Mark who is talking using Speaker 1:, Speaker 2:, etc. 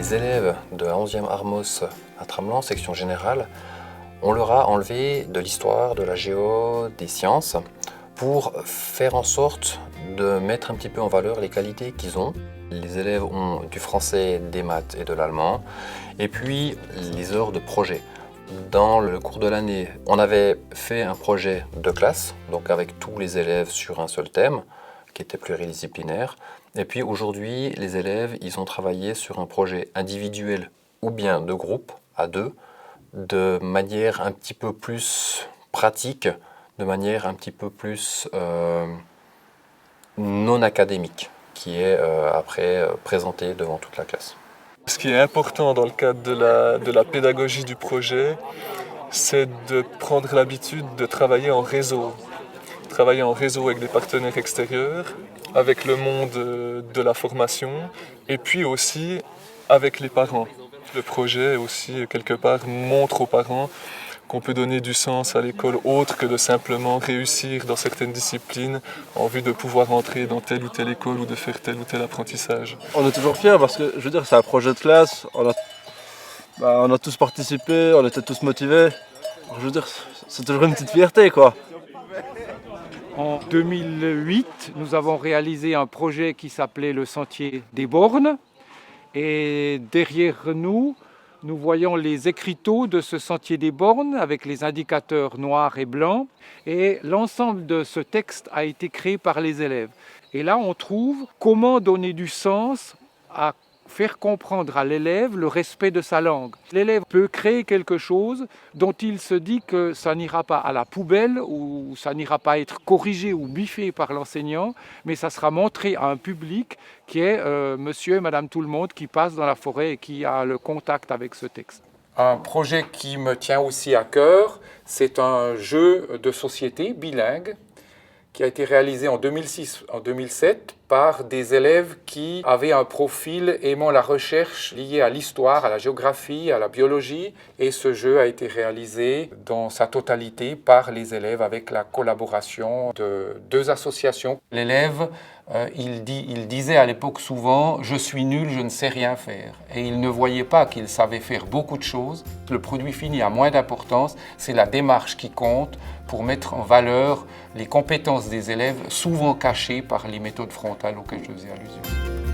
Speaker 1: les élèves de la 11e Armos à Tramelan, section générale, on leur a enlevé de l'histoire, de la géo, des sciences, pour faire en sorte de mettre un petit peu en valeur les qualités qu'ils ont. Les élèves ont du français, des maths et de l'allemand, et puis les heures de projet. Dans le cours de l'année, on avait fait un projet de classe, donc avec tous les élèves sur un seul thème, qui était pluridisciplinaire. Et puis aujourd'hui, les élèves, ils ont travaillé sur un projet individuel ou bien de groupe, à deux, de manière un petit peu plus pratique, de manière un petit peu plus non académique, qui est après présentée devant toute la classe.
Speaker 2: Ce qui est important dans le cadre de la pédagogie du projet, c'est de prendre l'habitude de travailler en réseau. Travailler en réseau avec des partenaires extérieurs, avec le monde de la formation et puis aussi avec les parents. Le projet aussi, quelque part, montre aux parents qu'on peut donner du sens à l'école autre que de simplement réussir dans certaines disciplines en vue de pouvoir entrer dans telle ou telle école ou de faire tel ou tel apprentissage.
Speaker 3: On est toujours fiers parce que, je veux dire, c'est un projet de classe, on a tous participé, on était tous motivés. Je veux dire, c'est toujours une petite fierté, quoi.
Speaker 4: En 2008, nous avons réalisé un projet qui s'appelait le Sentier des Bornes. Et derrière nous, nous voyons les écriteaux de ce Sentier des Bornes avec les indicateurs noirs et blancs. Et l'ensemble de ce texte a été créé par les élèves. Et là, on trouve comment donner du sens à faire comprendre à l'élève le respect de sa langue. L'élève peut créer quelque chose dont il se dit que ça n'ira pas à la poubelle ou ça n'ira pas être corrigé ou biffé par l'enseignant, mais ça sera montré à un public qui est monsieur et madame tout le monde qui passe dans la forêt et qui a le contact avec ce texte.
Speaker 5: Un projet qui me tient aussi à cœur, c'est un jeu de société bilingue qui a été réalisé en 2006, en 2007 par des élèves qui avaient un profil aimant la recherche liée à l'histoire, à la géographie, à la biologie. Et ce jeu a été réalisé dans sa totalité par les élèves avec la collaboration de deux associations. L'élève, il disait à l'époque souvent « je suis nul, je ne sais rien faire ». Et il ne voyait pas qu'il savait faire beaucoup de choses. Le produit fini a moins d'importance, c'est la démarche qui compte pour mettre en valeur les compétences des élèves, souvent cachées par les méthodes frontales auxquelles je faisais allusion.